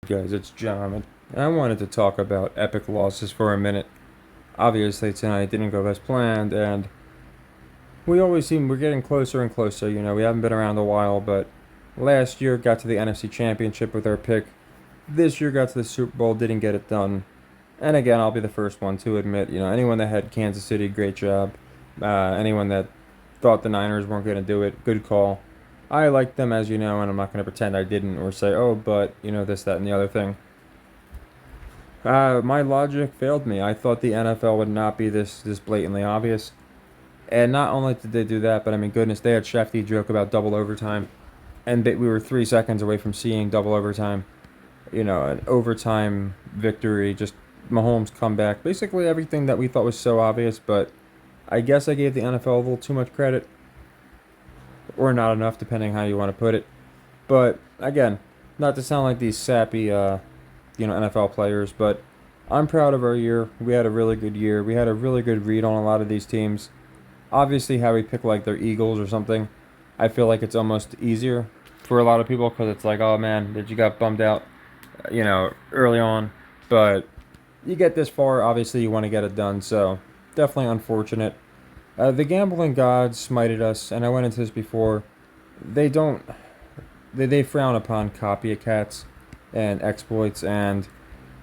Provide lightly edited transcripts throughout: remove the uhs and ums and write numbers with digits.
Guys, it's John, and I wanted to talk about epic losses for a minute. Obviously, tonight didn't go as planned, and we're getting closer and closer. We haven't been around a while, but last year got to the NFC Championship with our pick. This year got to the Super Bowl, didn't get it done. And again, I'll be the first one to admit, anyone that had Kansas City, great job. Anyone that thought the Niners weren't going to do it, good call. I liked them, as you know, and I'm not going to pretend I didn't or say, oh, but, this, that, and the other thing. My logic failed me. I thought the NFL would not be this blatantly obvious. And not only did they do that, but I mean, goodness, they had Shefty joke about double overtime. And we were 3 seconds away from seeing double overtime. An overtime victory, just Mahomes comeback. Basically everything that we thought was so obvious, but I guess I gave the NFL a little too much credit. Or not enough, depending how you want to put it. But again, not to sound like these sappy NFL players, but I'm proud of our year. We had a really good year. We had a really good read on a lot of these teams. Obviously, how we pick like their Eagles or something, I feel like it's almost easier for a lot of people because it's like, oh man, did you got bummed out, early on. But you get this far, obviously you want to get it done. So definitely unfortunate. The gambling gods smited us, and I went into this before. They don't. They frown upon copycats and exploits, and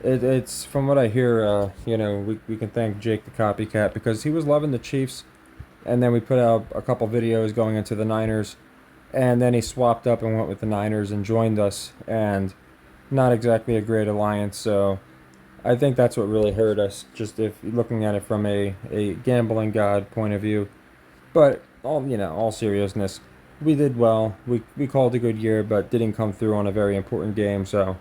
it's from what I hear. We can thank Jake the copycat because he was loving the Chiefs, and then we put out a couple videos going into the Niners, and then he swapped up and went with the Niners and joined us, and not exactly a great alliance. So I think that's what really hurt us. Just if looking at it from a gambling god point of view, but all seriousness, we did well. We called a good year, but didn't come through on a very important game. So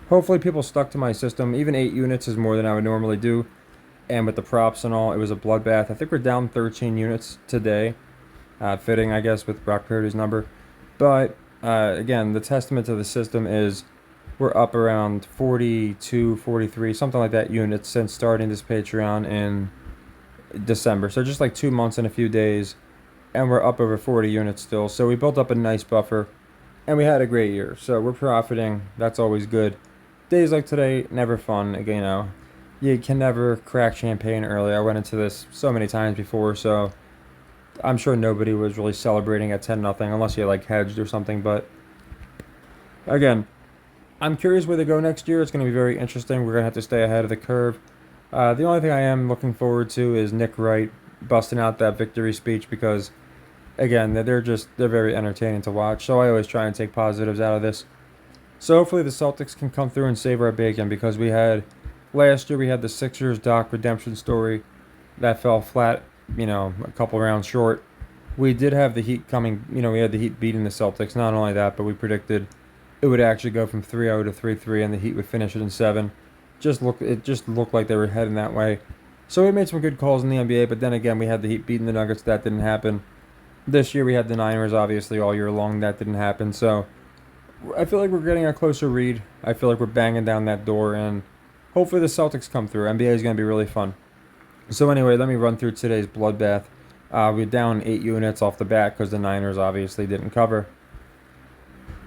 hopefully people stuck to my system. Even 8 units is more than I would normally do, and with the props and all, it was a bloodbath. I think we're down 13 units today, fitting I guess with Brock Purdy's number. But again, the testament to the system is we're up around 42, 43, something like that units since starting this Patreon in December. So just like 2 months and a few days, and we're up over 40 units still. So we built up a nice buffer, and we had a great year. So we're profiting. That's always good. Days like today, never fun. Again, you can never crack champagne early. I went into this so many times before, so I'm sure nobody was really celebrating at 10-0 unless you like hedged or something. But again, I'm curious where they go next year. It's going to be very interesting. We're going to have to stay ahead of the curve. The only thing I am looking forward to is Nick Wright busting out that victory speech because, again, they're very entertaining to watch. So I always try and take positives out of this. So hopefully the Celtics can come through and save our bacon because last year we had the Sixers Doc redemption story that fell flat, a couple rounds short. We did have the Heat coming, we had the Heat beating the Celtics. Not only that, but we predicted it would actually go from 3-0 to 3-3 and the Heat would finish it in 7. It just looked like they were heading that way. So we made some good calls in the NBA, but then again we had the Heat beating the Nuggets. That didn't happen. This year we had the Niners obviously all year long. That didn't happen. So I feel like we're getting a closer read. I feel like we're banging down that door, and hopefully the Celtics come through. NBA is going to be really fun. So anyway, let me run through today's bloodbath. We're down 8 units off the bat because the Niners obviously didn't cover.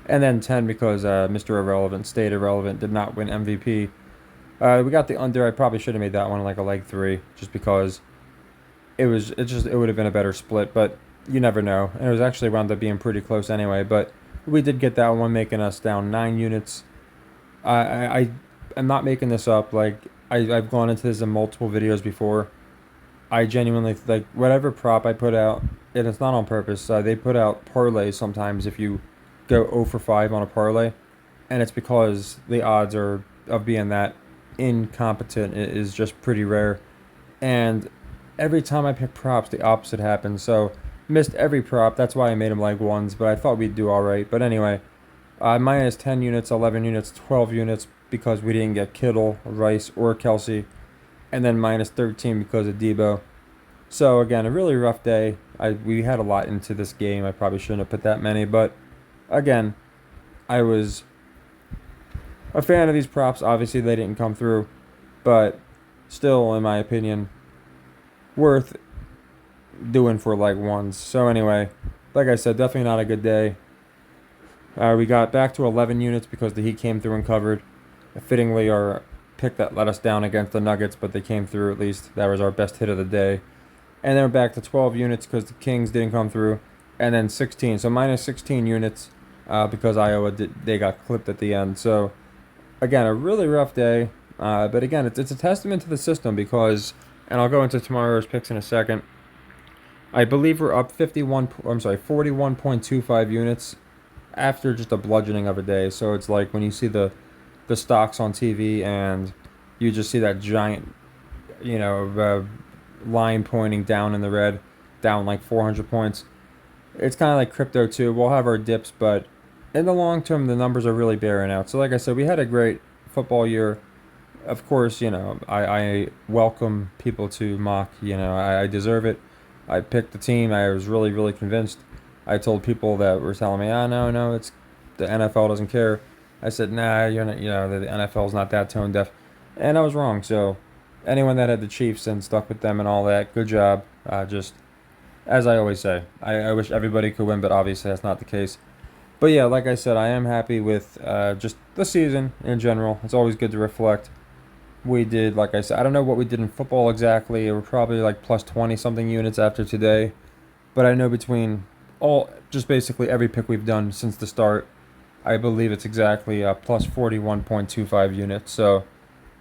And then 10 because Mr. Irrelevant stayed irrelevant, did not win MVP. We got the under. I probably should have made that one like a leg 3 just because it would have been a better split, but you never know. And it was actually wound up being pretty close anyway, but we did get that one, making us down 9 units. I'm not making this up. Like, I've gone into this in multiple videos before. I genuinely, like, whatever prop I put out, and it's not on purpose, they put out parlays sometimes if you go 0 for 5 on a parlay, and it's because the odds of being that incompetent is just pretty rare. And every time I pick props, the opposite happens. So missed every prop. That's why I made them like ones, but I thought we'd do all right. But anyway, minus 10 units, 11 units, 12 units because we didn't get Kittle, Rice, or Kelsey, and then minus 13 because of Debo. So again, a really rough day. We had a lot into this game. I probably shouldn't have put that many, but again, I was a fan of these props. Obviously, they didn't come through, but still, in my opinion, worth doing for like ones. So anyway, like I said, definitely not a good day. We got back to 11 units because the Heat came through and covered. Fittingly, our pick that let us down against the Nuggets, but they came through at least. That was our best hit of the day. And then we're back to 12 units because the Kings didn't come through. And then 16, so minus 16 units because Iowa they got clipped at the end. So again, a really rough day. But again, it's a testament to the system because, and I'll go into tomorrow's picks in a second. I believe we're up 41.25 units after just a bludgeoning of a day. So it's like when you see the stocks on TV and you just see that giant, line pointing down in the red, down like 400 points. It's kind of like crypto too. We'll have our dips, but in the long term, the numbers are really bearing out. So like I said, we had a great football year. Of course, I welcome people to mock. I deserve it. I picked the team. I was really, really convinced. I told people that were telling me, "Oh no, it's the NFL doesn't care." I said, "Nah, you're not. The NFL's not that tone deaf," and I was wrong. So, anyone that had the Chiefs and stuck with them and all that, good job. Just as I always say, I wish everybody could win, but obviously that's not the case. But yeah, like I said, I am happy with just the season in general. It's always good to reflect. We did, like I said, I don't know what we did in football exactly. We're probably like plus 20 something units after today. But I know between just basically every pick we've done since the start, I believe it's exactly plus 41.25 units. So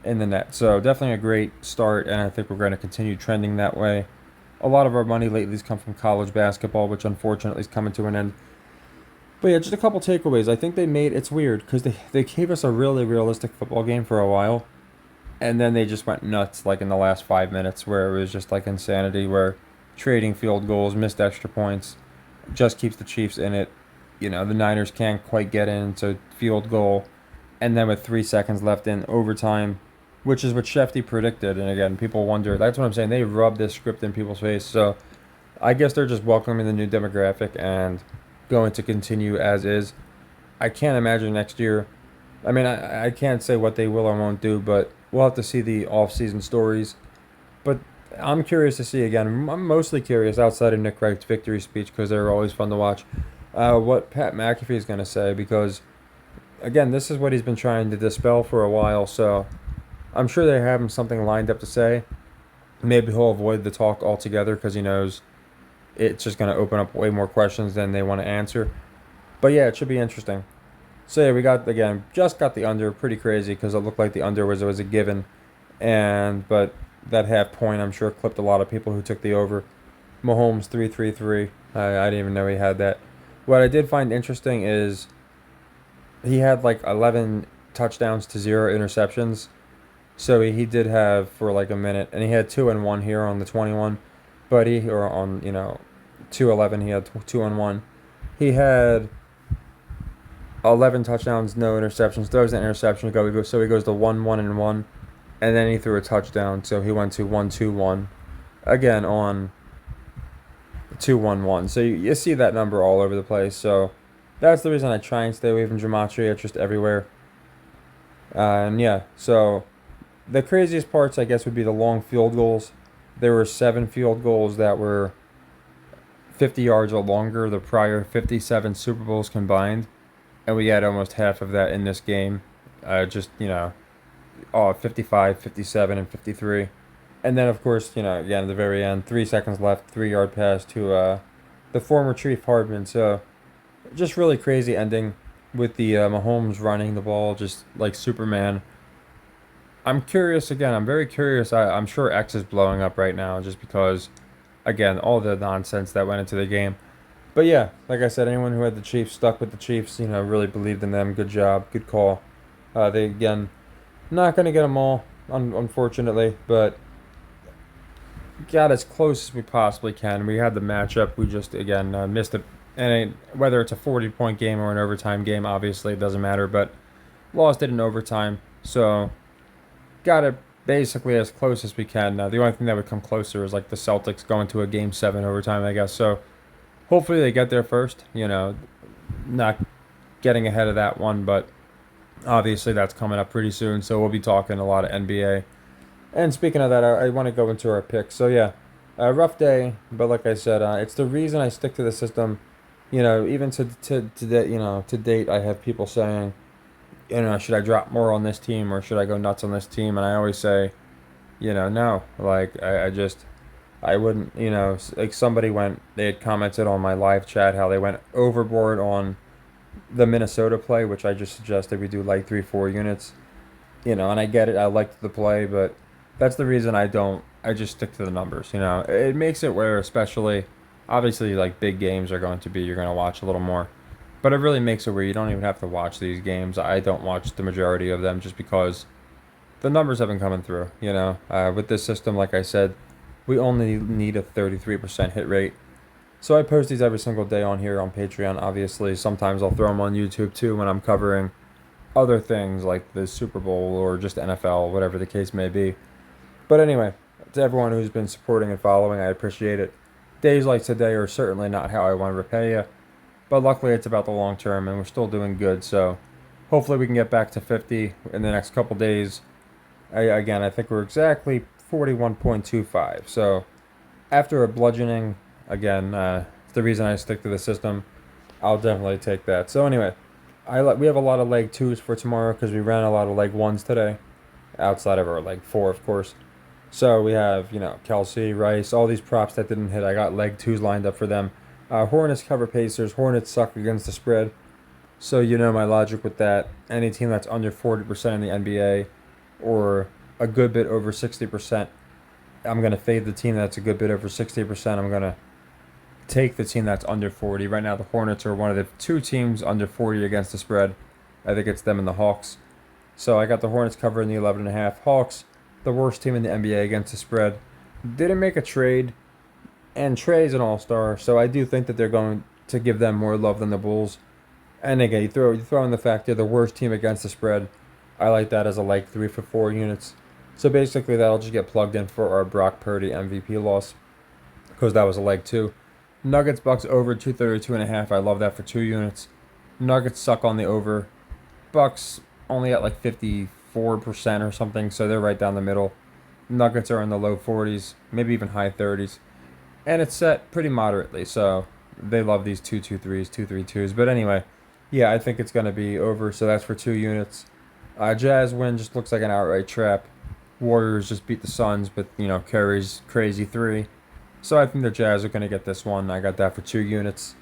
in the net. So definitely a great start, and I think we're going to continue trending that way. A lot of our money lately has come from college basketball, which unfortunately is coming to an end. But yeah, just a couple takeaways. I think it's weird because they gave us a really realistic football game for a while, and then they just went nuts like in the last 5 minutes where it was just like insanity, where trading field goals, missed extra points, just keeps the Chiefs in it. The Niners can't quite get in, so field goal, and then with 3 seconds left in overtime, which is what Shefty predicted. And again, people wonder. That's what I'm saying. They rub this script in people's face. So I guess they're just welcoming the new demographic and going to continue as is. I can't imagine next year. I mean, I can't say what they will or won't do, but we'll have to see the off-season stories. But I'm curious to see again. I'm mostly curious outside of Nick Wright's victory speech because they're always fun to watch. What Pat McAfee is going to say because, again, this is what he's been trying to dispel for a while. So I'm sure they have him something lined up to say. Maybe he'll avoid the talk altogether because he knows it's just going to open up way more questions than they want to answer. But yeah, it should be interesting. So yeah, we just got the under, pretty crazy because it looked like the under was a given, but that half point I'm sure clipped a lot of people who took the over. Mahomes 333. I didn't even know he had that. What I did find interesting is he had like 11 touchdowns to 0 interceptions. So he did have for like a minute, and he had 2-1 here on the 21, but or on 211 he had 2-1. He had 11 touchdowns, no interceptions. Throws an interception to go. So he goes to 1-1-1, and then he threw a touchdown. So he went to 1-2-1, again on 2-1-1. So you see that number all over the place. So that's the reason I try and stay away from gematria. It's just everywhere. And yeah, so the craziest parts, I guess, would be the long field goals. There were 7 field goals that were 50 yards or longer, the prior 57 Super Bowls combined. And we had almost half of that in this game. 55, 57, and 53. And then, of course, again, at the very end, 3 seconds left, 3-yard pass to the former Chief Hardman. So just really crazy ending with the Mahomes running the ball just like Superman. I'm curious again. I'm very curious. I'm sure X is blowing up right now just because, again, all the nonsense that went into the game. But yeah, like I said, anyone who had the Chiefs stuck with the Chiefs, really believed in them. Good job, good call. They again, not gonna get them all, unfortunately, but got as close as we possibly can. We had the matchup. We just again missed it. And whether it's a 40-point game or an overtime game, obviously it doesn't matter. But lost it in overtime, so got it basically as close as we can. The only thing that would come closer is like the Celtics going to a Game 7 overtime, I guess. So hopefully they get there first. Not getting ahead of that one, but obviously that's coming up pretty soon. So we'll be talking a lot of NBA. And speaking of that, I want to go into our picks. So yeah, a rough day, but like I said, it's the reason I stick to the system. Even to date, I have people saying, should I drop more on this team or should I go nuts on this team? And I always say, no. Like I just I wouldn't, like somebody they had commented on my live chat how they went overboard on the Minnesota play, which I just suggested we do like 3, 4 units. And I get it. I liked the play, but that's the reason I don't. I just stick to the numbers. It makes it where, especially, obviously, like big games are going to be, you're going to watch a little more. But it really makes it where you don't even have to watch these games. I don't watch the majority of them just because the numbers have been coming through. With this system, like I said, we only need a 33% hit rate. So I post these every single day on here on Patreon. Obviously, sometimes I'll throw them on YouTube too when I'm covering other things like the Super Bowl or just NFL, whatever the case may be. But anyway, to everyone who's been supporting and following, I appreciate it. Days like today are certainly not how I want to repay you, but luckily it's about the long term and we're still doing good. So hopefully we can get back to 50 in the next couple days. I think we're exactly 41.25. So after a bludgeoning, again, it's the reason I stick to the system. I'll definitely take that. So anyway, we have a lot of leg twos for tomorrow because we ran a lot of leg ones today, outside of our leg four, of course. So we have Kelsey, Rice, all these props that didn't hit. I got leg twos lined up for them. Hornets cover Pacers. Hornets suck against the spread. So my logic with that. Any team that's under 40% in the NBA or a good bit over 60%, I'm going to fade the team that's a good bit over 60%. I'm going to take the team that's under 40. Right now, the Hornets are one of the two teams under 40 against the spread. I think it's them and the Hawks. So I got the Hornets covering the 11.5. Hawks, the worst team in the NBA against the spread. Didn't make a trade, and Trey's an all-star, so I do think that they're going to give them more love than the Bulls. And again, you throw in the fact they're the worst team against the spread. I like that as a 3 for 4 units. So basically, that'll just get plugged in for our Brock Purdy MVP loss, because that was a leg 2. Nuggets Bucks over 232.5. I love that for 2 units. Nuggets suck on the over. Bucks only at 54% or something, so they're right down the middle. Nuggets are in the low 40s, maybe even high 30s. And it's set pretty moderately, so they love these 2-2-3s, 2-3-2s. But anyway, yeah, I think it's going to be over, so that's for 2 units. Jazz win just looks like an outright trap. Warriors just beat the Suns, but, Curry's crazy 3. So I think the Jazz are going to get this one. I got that for 2 units.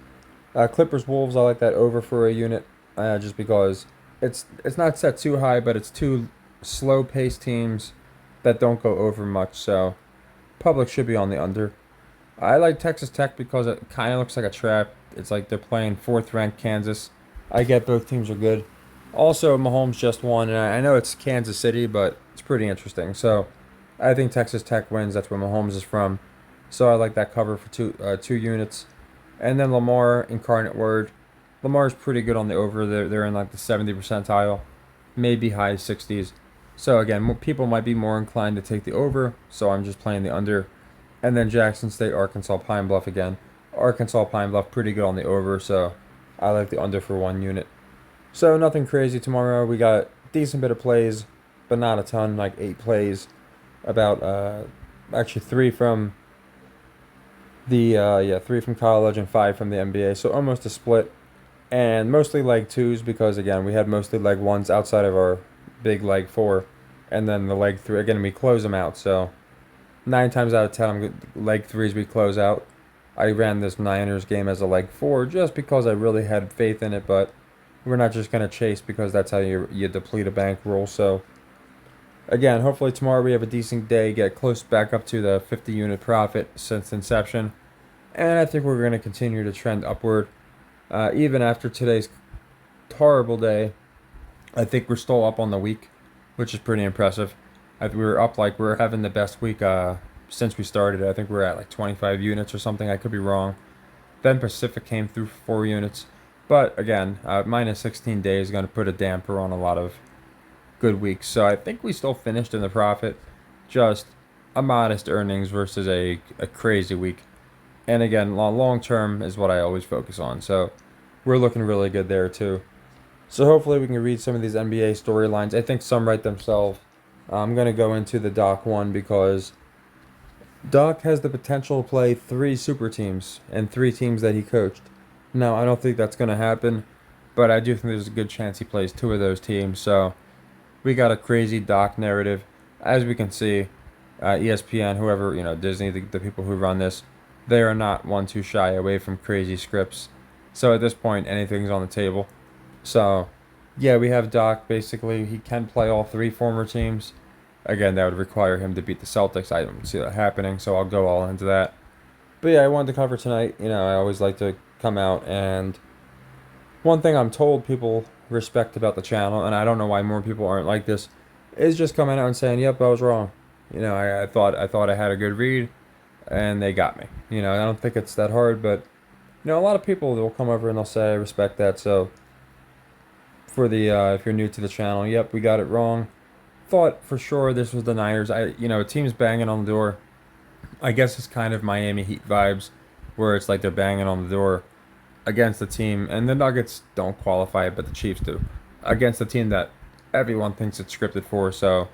Clippers Wolves, I like that over for a unit, just because it's not set too high, but it's 2 slow-paced teams that don't go over much. So public should be on the under. I like Texas Tech because it kind of looks like a trap. It's like they're playing 4th-ranked Kansas. I get both teams are good. Also, Mahomes just won, and I know it's Kansas City, but it's pretty interesting. So I think Texas Tech wins. That's where Mahomes is from. So I like that cover for 2 units. And then Lamar, Incarnate Word. Lamar's pretty good on the over. They're in the 70 percentile, maybe high 60s. So again, people might be more inclined to take the over, so I'm just playing the under. And then Jackson State, Arkansas Pine Bluff again. Arkansas Pine Bluff pretty good on the over, so I like the under for 1 unit. So nothing crazy tomorrow. We got decent bit of plays, but not a ton, 8 plays. About actually 3 from the 3 from college and 5 from the NBA. So almost a split. And mostly leg 2s because again we had mostly leg 1s outside of our big leg 4. And then the leg 3 again we close them out, so 9 times out of 10, leg 3s we close out. I ran this Niners game as a leg 4 just because I really had faith in it, but we're not just going to chase because that's how you deplete a bankroll. So, again, hopefully tomorrow we have a decent day, get close back up to the 50 unit profit since inception. And I think we're going to continue to trend upward. Even after today's horrible day, I think we're still up on the week, which is pretty impressive. We're up we're having the best week since we started. I think we're at 25 units or something. I could be wrong. Then Pacific came through for 4 units. But again, minus 16 days is going to put a damper on a lot of good weeks. So I think we still finished in the profit. Just a modest earnings versus a crazy week. And again, long term is what I always focus on. So we're looking really good there too. So hopefully we can read some of these NBA storylines. I think some write themselves. I'm going to go into the Doc one because Doc has the potential to play 3 super teams and 3 teams that he coached. No, I don't think that's going to happen, but I do think there's a good chance he plays two of those teams. So we got a crazy Doc narrative. As we can see, ESPN, whoever, Disney, the people who run this, they are not one to shy away from crazy scripts. So at this point, anything's on the table. So, yeah, we have Doc. Basically, he can play all three former teams. Again, that would require him to beat the Celtics. I don't see that happening, so I'll go all into that. But yeah, I wanted to cover tonight. I always like to come out, and one thing I'm told people respect about the channel, and I don't know why more people aren't like this, is just coming out and saying, "Yep, I was wrong." I thought I had a good read, and they got me. I don't think it's that hard, but a lot of people will come over and they'll say, "I respect that." So for the if you're new to the channel, yep, we got it wrong. Thought for sure this was the Niners. A team's banging on the door. I guess it's kind of Miami Heat vibes, where it's like they're banging on the door against the team, and the Nuggets don't qualify, but the Chiefs do, against the team that everyone thinks it's scripted for. So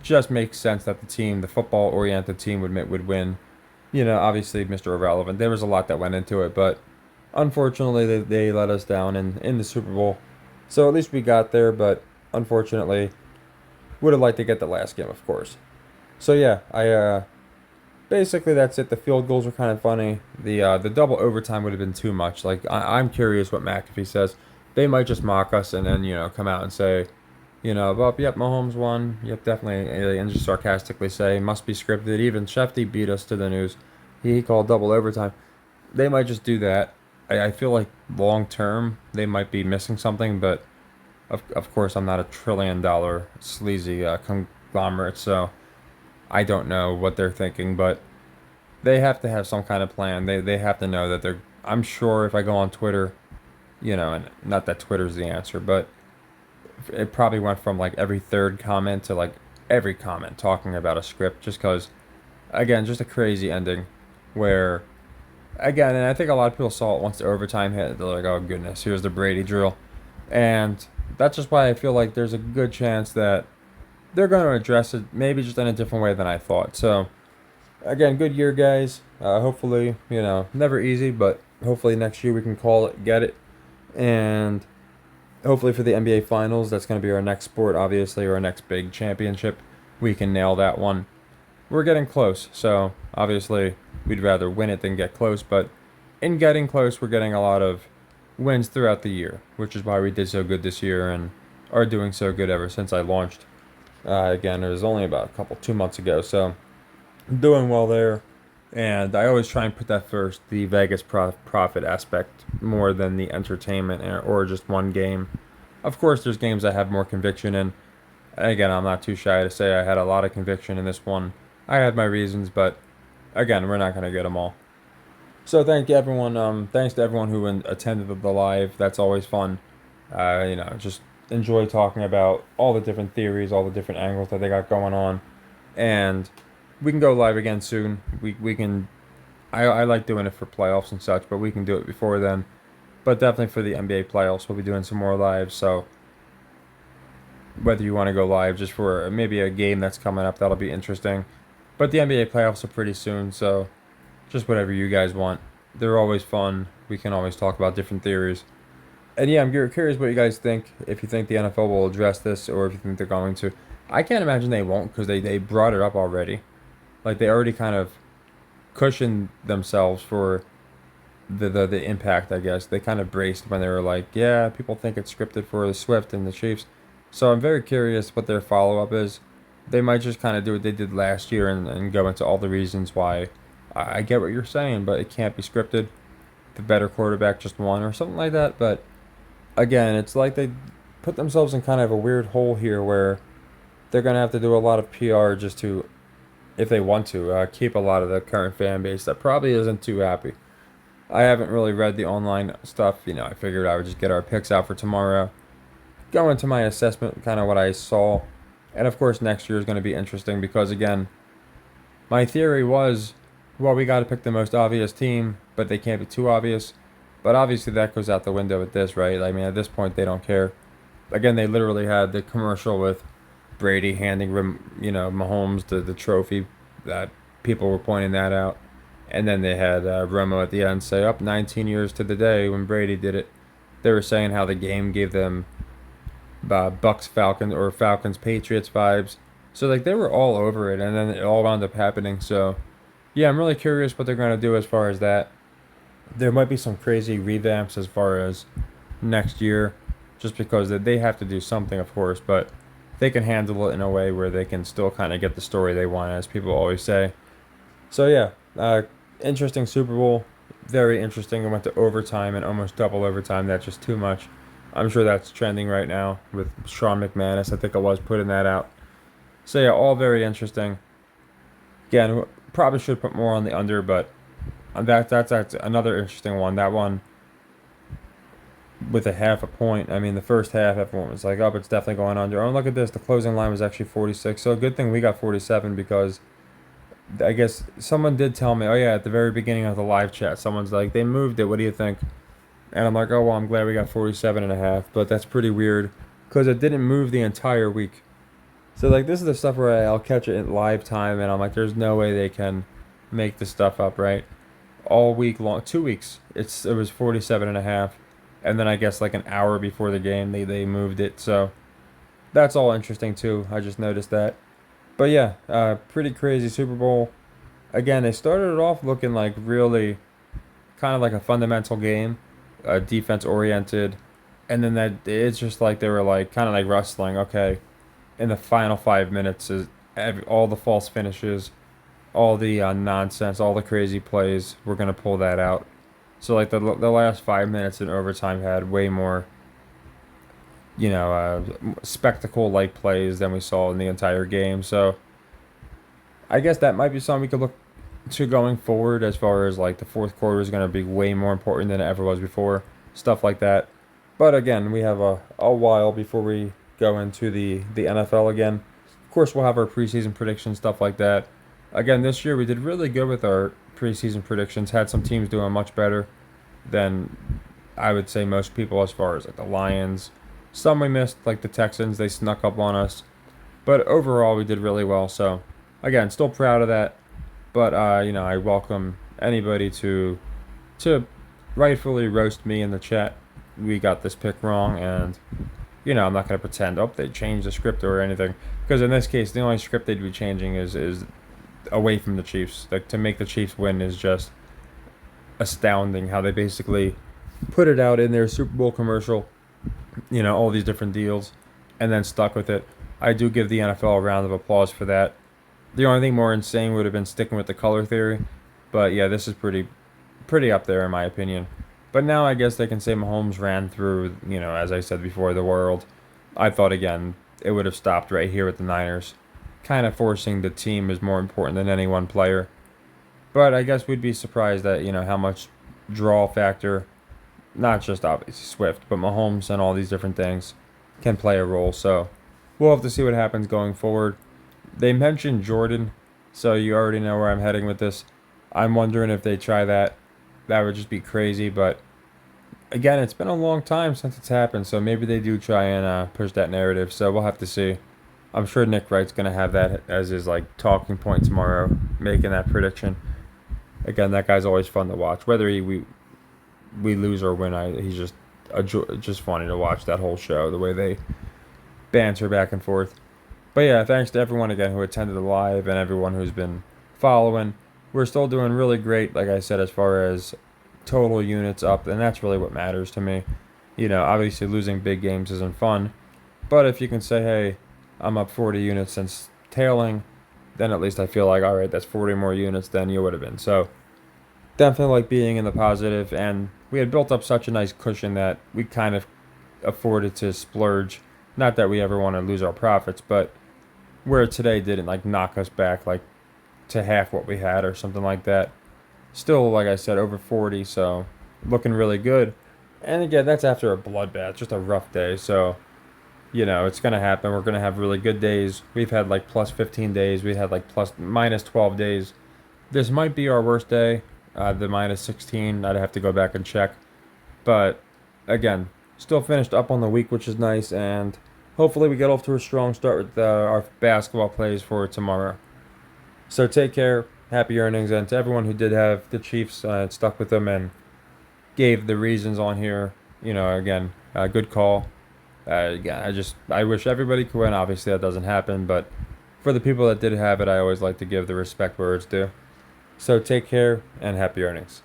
just makes sense that the football-oriented team would win. Obviously, Mr. Irrelevant. There was a lot that went into it, but unfortunately, they let us down in the Super Bowl. So at least we got there, but unfortunately, would have liked to get the last game, of course. So yeah, I basically that's it. The field goals were kind of funny. The double overtime would have been too much. Like I'm curious what McAfee says. They might just mock us and then come out and say, well, yep, Mahomes won. Yep, definitely, and just sarcastically say must be scripted. Even Shefty beat us to the news. He called double overtime. They might just do that. I feel like long term they might be missing something, but of course I'm not a $1 trillion sleazy conglomerate, so I don't know what they're thinking, but they have to have some kind of plan. They have to know that they're. I'm sure if I go on Twitter, and not that Twitter's the answer, but it probably went from like every third comment to like every comment talking about a script, just because, again, just a crazy ending, where, again, and I think a lot of people saw it once the overtime hit. They're like, oh goodness, here's the Brady drill, and that's just why I feel like there's a good chance that they're going to address it, maybe just in a different way than I thought. So again, good year, guys. Hopefully, never easy, but hopefully next year we can call it, get it, and hopefully for the NBA Finals, that's going to be our next sport, obviously, or our next big championship. We can nail that one. We're getting close, so obviously we'd rather win it than get close, but in getting close, we're getting a lot of wins throughout the year, which is why we did so good this year and are doing so good ever since I launched. Again, it was only about 2 months ago, so doing well there. And I always try and put that first, the Vegas profit aspect, more than the entertainment or just one game. Of course, there's games I have more conviction in. And again, I'm not too shy to say I had a lot of conviction in this one. I had my reasons, but again, we're not going to get them all. So thank you everyone. Thanks to everyone who attended the live. That's always fun. Just enjoy talking about all the different theories, all the different angles that they got going on, and we can go live again soon. We can. I like doing it for playoffs and such, but we can do it before then. But definitely for the NBA playoffs, we'll be doing some more lives. So whether you want to go live just for maybe a game that's coming up, that'll be interesting. But the NBA playoffs are pretty soon, so just whatever you guys want. They're always fun. We can always talk about different theories. And yeah, I'm curious what you guys think. If you think the NFL will address this, or if you think they're going to. I can't imagine they won't, because they brought it up already. Like they already kind of cushioned themselves for the impact. I guess they kind of braced when they were like, yeah, people think it's scripted for the Swift and the Chiefs. So I'm very curious what their follow up is. They might just kind of do what they did last year and go into all the reasons why. I get what you're saying, but it can't be scripted. The better quarterback just won or something like that. But again, it's like they put themselves in kind of a weird hole here where they're going to have to do a lot of PR just to, if they want to, keep a lot of the current fan base that probably isn't too happy. I haven't really read the online stuff. I figured I would just get our picks out for tomorrow, go into my assessment, kind of what I saw. And of course, next year is going to be interesting because, again, my theory was, well, we got to pick the most obvious team, but they can't be too obvious. But obviously, that goes out the window with this, right? I mean, at this point, they don't care. Again, they literally had the commercial with Brady handing, Mahomes the trophy. That people were pointing that out. And then they had Romo at the end say, up 19 years to the day when Brady did it. They were saying how the game gave them Bucks Falcons or Falcons Patriots vibes. So like they were all over it, and then it all wound up happening. So yeah, I'm really curious what they're gonna do as far as that. There might be some crazy revamps as far as next year, just because they have to do something, of course, but they can handle it in a way where they can still kind of get the story they want, as people always say. So yeah, interesting Super Bowl, very interesting. It went to overtime and almost double overtime. That's just too much. I'm sure that's trending right now with Sean McManus. I think I was putting that out. So yeah, all very interesting. Again, probably should put more on the under, but that's another interesting one. That one with a half a point. I mean, the first half, everyone was like, "Oh, it's definitely going under." Oh, look at this. The closing line was actually 46. So a good thing we got 47 because I guess someone did tell me, "Oh yeah," at the very beginning of the live chat, someone's like, "They moved it. What do you think?" And I'm like, "Oh well, I'm glad we got 47 and a half." But that's pretty weird because it didn't move the entire week. So like this is the stuff where I'll catch it in live time, and I'm like, "There's no way they can make this stuff up, right?" All week long, 2 weeks. It was 47 and a half, and then I guess like an hour before the game they moved it. So that's all interesting too. I just noticed that. But yeah, pretty crazy Super Bowl. Again, they started it off looking like really kind of like a fundamental game, defense oriented, and then that it's just like they were like kind of like wrestling. Okay, in the final 5 minutes is all the false finishes, all the nonsense, all the crazy plays. We're gonna pull that out. So like the last 5 minutes in overtime had way more, spectacle like plays than we saw in the entire game. So I guess that might be something we could look to going forward as far as like the fourth quarter is going to be way more important than it ever was before. Stuff like that. But again, we have a while before we go into the NFL again. Of course, we'll have our preseason predictions, stuff like that. Again, this year we did really good with our preseason predictions. Had some teams doing much better than I would say most people as far as like the Lions. Some we missed, like the Texans, they snuck up on us. But overall, we did really well. So, again, still proud of that. But I welcome anybody to rightfully roast me in the chat. We got this pick wrong, and I'm not gonna pretend they changed the script or anything. Because in this case, the only script they'd be changing is away from the Chiefs. Like to make the Chiefs win is just astounding. How they basically put it out in their Super Bowl commercial. All these different deals, and then stuck with it. I do give the NFL a round of applause for that. The only thing more insane would have been sticking with the color theory, but yeah, this is pretty up there in my opinion. But now I guess they can say Mahomes ran through, as I said before, the world. I thought again it would have stopped right here with the Niners, kind of forcing the team is more important than any one player. But I guess we'd be surprised at how much draw factor, not just obviously Swift, but Mahomes and all these different things can play a role. So we'll have to see what happens going forward. They mentioned Jordan, so you already know where I'm heading with this. I'm wondering if they try that. That would just be crazy, but again, it's been a long time since it's happened, so maybe they do try and push that narrative. So we'll have to see. I'm sure Nick Wright's gonna have that as his like talking point tomorrow, making that prediction. Again, that guy's always fun to watch. Whether we lose or win, he's just funny to watch that whole show. The way they banter back and forth. But yeah, thanks to everyone again who attended the live and everyone who's been following. We're still doing really great, like I said, as far as total units up, and that's really what matters to me. Obviously losing big games isn't fun, but if you can say, hey, I'm up 40 units since tailing, then at least I feel like, all right, that's 40 more units than you would have been. So definitely like being in the positive, and we had built up such a nice cushion that we kind of afforded to splurge. Not that we ever want to lose our profits, but where today didn't like knock us back like to half what we had or something like that. Still, like I said, over 40, so looking really good. And again, that's after a bloodbath, just a rough day. So, it's going to happen. We're going to have really good days. We've had like plus 15 days. We had like minus 12 days. This might be our worst day, the minus 16. I'd have to go back and check. But again, still finished up on the week, which is nice. And hopefully we get off to a strong start with our basketball plays for tomorrow. So take care. happy earnings, and to everyone who did have the Chiefs, stuck with them and gave the reasons on here. Again, good call. Yeah, I wish everybody could win. Obviously, that doesn't happen, but for the people that did have it, I always like to give the respect where it's due. So take care and happy earnings.